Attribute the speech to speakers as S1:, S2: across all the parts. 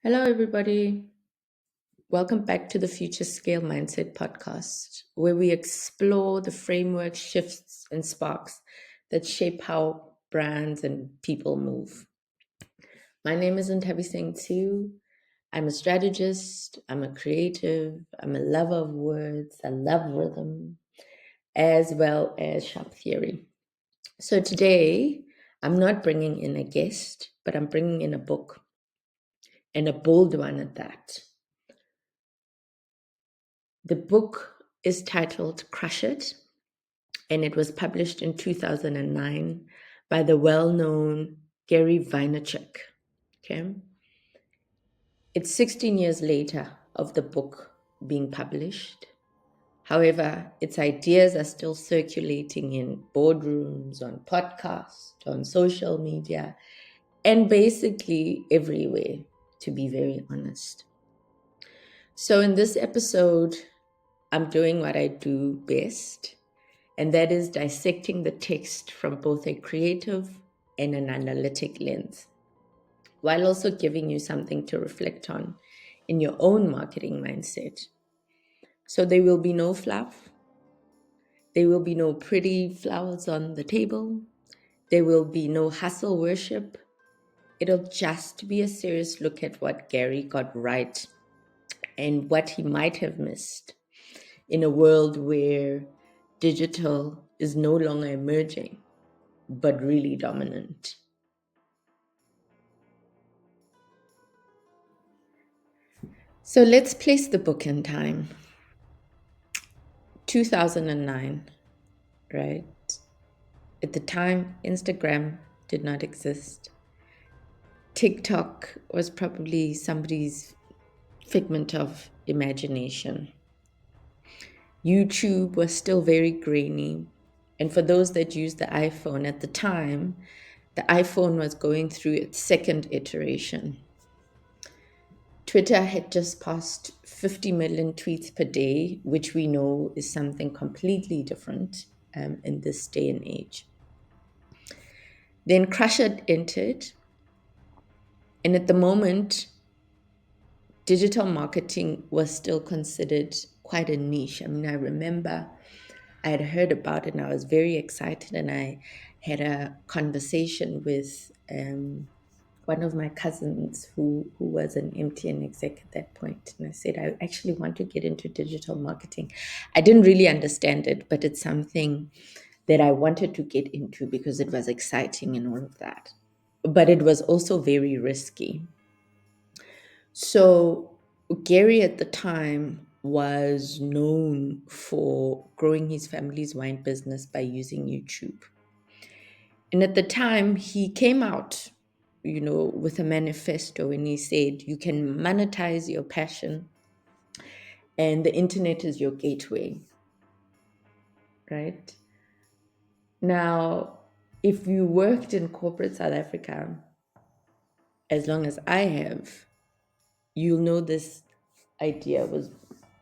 S1: Hello, everybody. Welcome back to the FutureScale Mindset podcast, where we explore the framework, shifts, and sparks that shape how brands and people move. My name is Ntabi Singh Tiu. I'm a strategist, I'm a creative, I'm a lover of words, I love rhythm, as well as sharp theory. So today, I'm not bringing in a guest, but I'm bringing in a book, and a bold one at that. The book is titled Crush It, and it was published in 2009 by the well-known Gary Vaynerchuk. Okay? It's 16 years later of the book being published. However, its ideas are still circulating in boardrooms, on podcasts, on social media, and basically everywhere, to be very honest. So in this episode, I'm doing what I do best, and that is dissecting the text from both a creative and an analytic lens, while also giving you something to reflect on in your own marketing mindset. So there will be no fluff, there will be no pretty flowers on the table, there will be no hustle worship. It'll just be a serious look at what Gary got right and what he might have missed in a world where digital is no longer emerging, but really dominant. So let's place the book in time. 2009, right? At the time, Instagram did not exist. TikTok was probably somebody's figment of imagination. YouTube was still very grainy. And for those that used the iPhone at the time, the iPhone was going through its second iteration. Twitter had just passed 50 million tweets per day, which we know is something completely different in this day and age. Then Crush It entered. And at the moment, digital marketing was still considered quite a niche. I mean, I remember I had heard about it and I was very excited, and I had a conversation with one of my cousins who was an MTN exec at that point. And I said, I actually want to get into digital marketing. I didn't really understand it, but it's something that I wanted to get into because it was exciting and all of that. But it was also very risky. So Gary at the time was known for growing his family's wine business by using YouTube. And at the time, he came out, with a manifesto, and he said, you can monetize your passion and the internet is your gateway, right? Now, if you worked in corporate South Africa, as long as I have, you'll know this idea was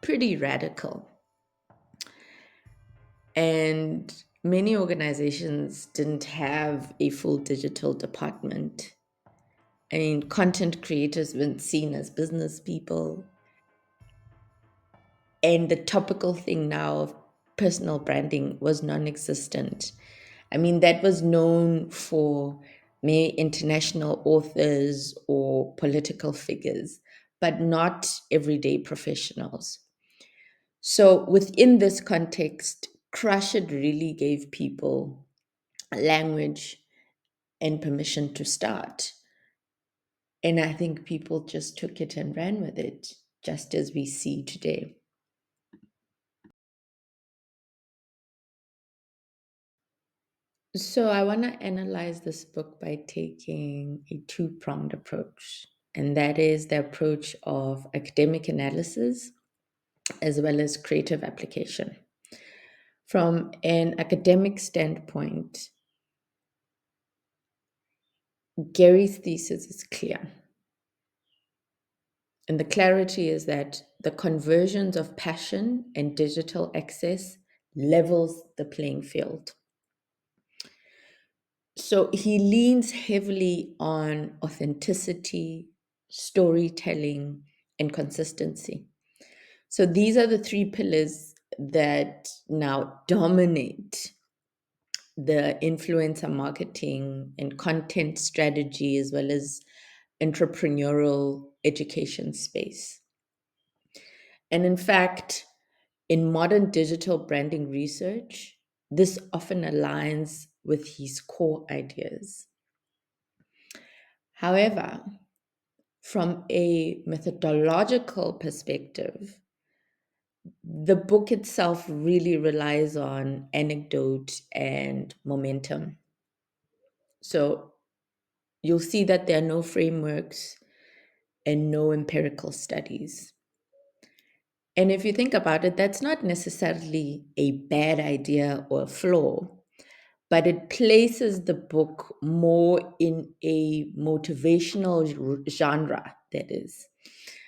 S1: pretty radical. And many organizations didn't have a full digital department. I mean, content creators weren't seen as business people. And the topical thing now of personal branding was non-existent. I mean, that was known for many international authors or political figures, but not everyday professionals. So within this context, Crush It really gave people language and permission to start. And I think people just took it and ran with it, just as we see today. So I want to analyze this book by taking a two-pronged approach, and that is the approach of academic analysis as well as creative application. From an academic standpoint, Gary's thesis is clear. And the clarity is that the conversions of passion and digital access levels the playing field. So he leans heavily on authenticity, storytelling, and consistency. So these are the three pillars that now dominate the influencer marketing and content strategy, as well as entrepreneurial education space. And in fact, in modern digital branding research, this often aligns with his core ideas. However, from a methodological perspective, the book itself really relies on anecdote and momentum. So you'll see that there are no frameworks and no empirical studies. And if you think about it, that's not necessarily a bad idea or a flaw, but it places the book more in a motivational genre, that is,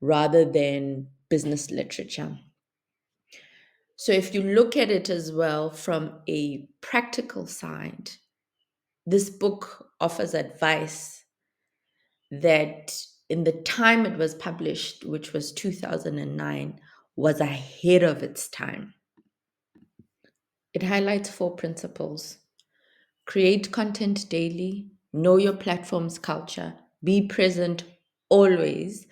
S1: rather than business literature. So if you look at it as well from a practical side, this book offers advice that in the time it was published, which was 2009, was ahead of its time. It highlights four principles: create content daily, know your platform's culture, be present always,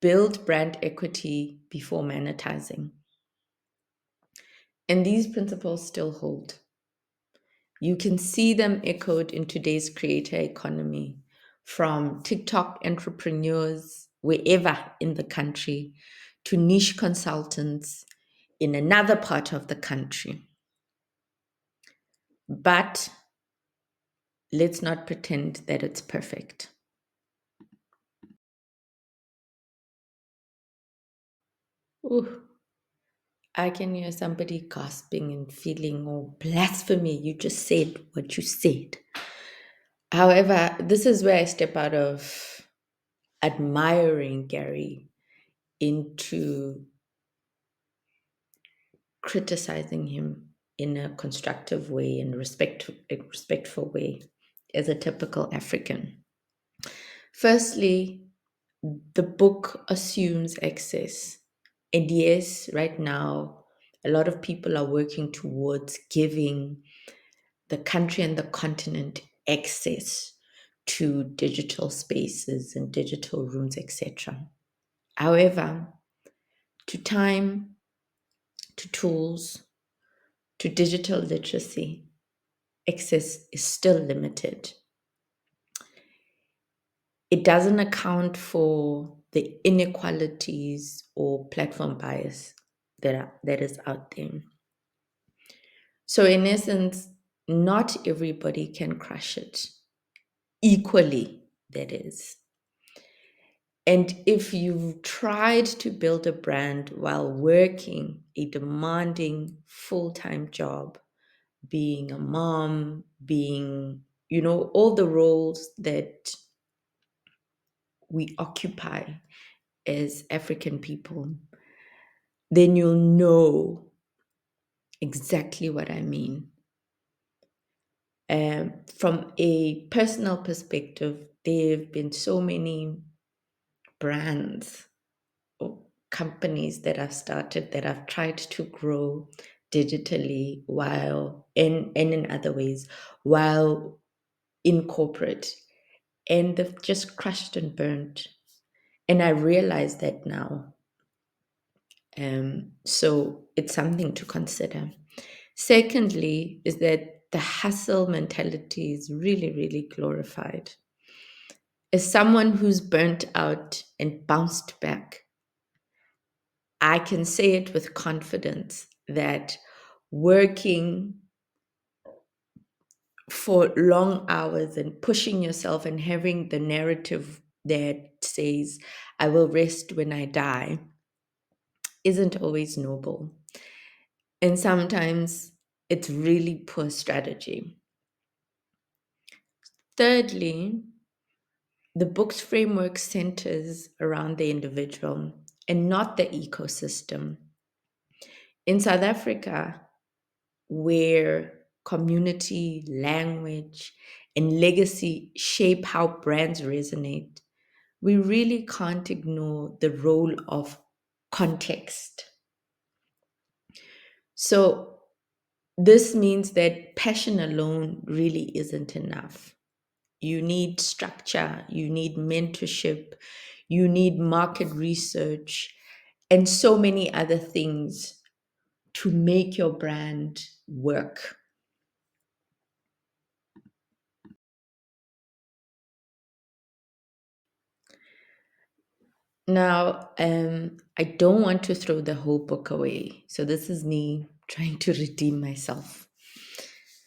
S1: build brand equity before monetizing. And these principles still hold. You can see them echoed in today's creator economy, from TikTok entrepreneurs wherever in the country to niche consultants in another part of the country. But let's not pretend that it's perfect. Ooh, I can hear somebody gasping and feeling, oh, blasphemy, you just said what you said. However, this is where I step out of admiring Gary into criticizing him in a constructive way and respectful way as a typical African. Firstly, the book assumes access. And yes, right now, a lot of people are working towards giving the country and the continent access to digital spaces and digital rooms, etc. However, to time, to tools, to digital literacy, access is still limited. It doesn't account for the inequalities or platform bias that is out there. So in essence, not everybody can crush it equally, that is. And if you've tried to build a brand while working a demanding full-time job, being a mom, being, all the roles that we occupy as African people, then you'll know exactly what I mean. From a personal perspective, there have been so many brands or companies that I've started that I've tried to grow digitally while and in other ways while in corporate, and they've just crushed and burned. And I realize that now. So it's something to consider. Secondly, is that the hustle mentality is really, really glorified. As someone who's burnt out and bounced back, I can say it with confidence that working for long hours and pushing yourself and having the narrative that says, I will rest when I die, isn't always noble. And sometimes it's really poor strategy. Thirdly, the book's framework centers around the individual and not the ecosystem. In South Africa, where community, language, and legacy shape how brands resonate, we really can't ignore the role of context. So, this means that passion alone really isn't enough. You need structure, you need mentorship, you need market research, and so many other things to make your brand work. Now, I don't want to throw the whole book away. So, this is me trying to redeem myself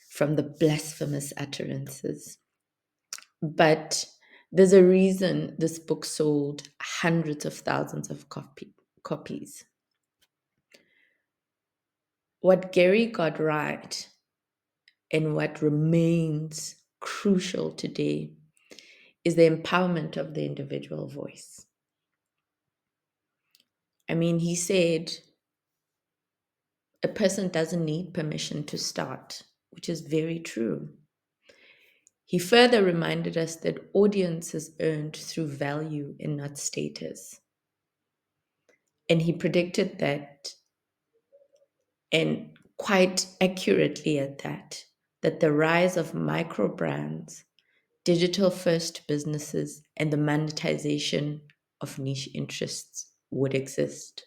S1: from the blasphemous utterances. But there's a reason this book sold hundreds of thousands of copies. What Gary got right and what remains crucial today is the empowerment of the individual voice. I mean, he said a person doesn't need permission to start, which is very true. He further reminded us that audience is earned through value and not status. And he predicted that, and quite accurately at that, that the rise of micro brands, digital first businesses, and the monetization of niche interests would exist.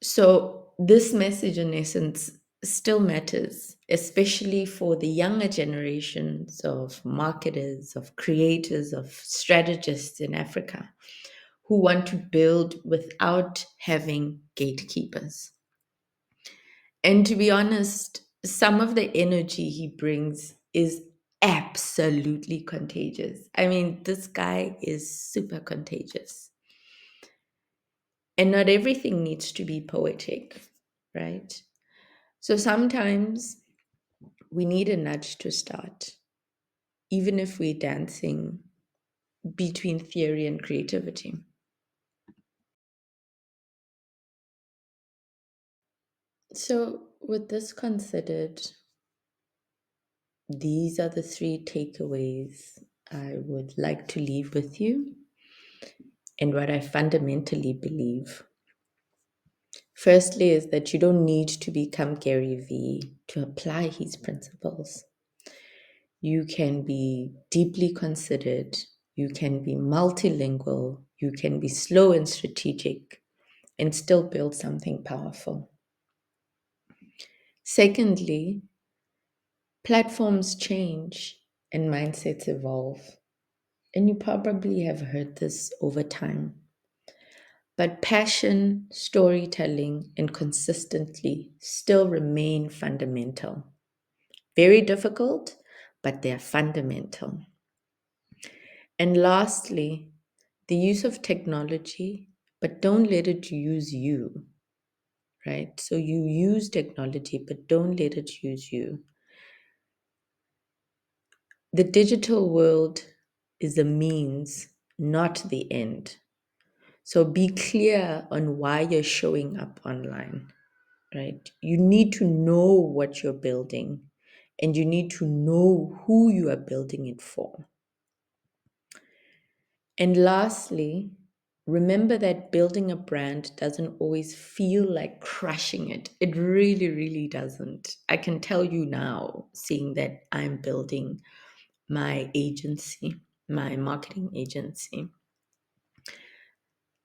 S1: So, this message, in essence, still matters, especially for the younger generations of marketers, of creators, of strategists in Africa who want to build without having gatekeepers. And to be honest, some of the energy he brings is absolutely contagious. I mean, this guy is super contagious. And not everything needs to be poetic, right? So sometimes we need a nudge to start, even if we're dancing between theory and creativity. So, with this considered, these are the three takeaways I would like to leave with you and what I fundamentally believe. Firstly, is that you don't need to become Gary Vee to apply his principles. You can be deeply considered, you can be multilingual, you can be slow and strategic, and still build something powerful. Secondly, platforms change and mindsets evolve. And you probably have heard this over time. But passion, storytelling, and consistently still remain fundamental. Very difficult, but they're fundamental. And lastly, the use of technology, but don't let it use you, right? So you use technology, but don't let it use you. The digital world is a means, not the end. So be clear on why you're showing up online, right? You need to know what you're building and you need to know who you are building it for. And lastly, remember that building a brand doesn't always feel like crushing it. It really, really doesn't. I can tell you now, seeing that I'm building my agency, my marketing agency.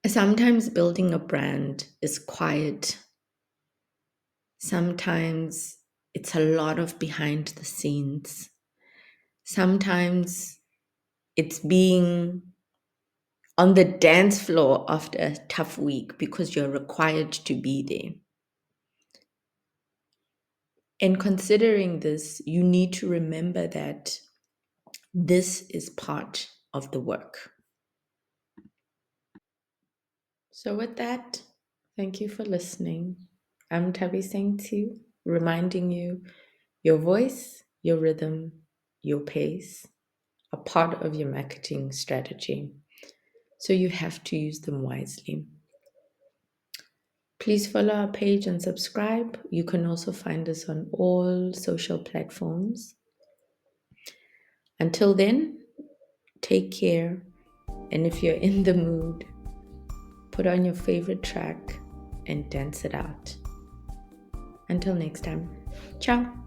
S1: Sometimes building a brand is quiet. Sometimes it's a lot of behind the scenes. Sometimes it's being on the dance floor after a tough week because you're required to be there. And considering this, you need to remember that this is part of the work. So, with that, thank you for listening. I'm Tabi Sengti, reminding you your voice, your rhythm, your pace are part of your marketing strategy. So, you have to use them wisely. Please follow our page and subscribe. You can also find us on all social platforms. Until then, Take care. And if you're in the mood, put on your favorite track and dance it out. Until next time, ciao.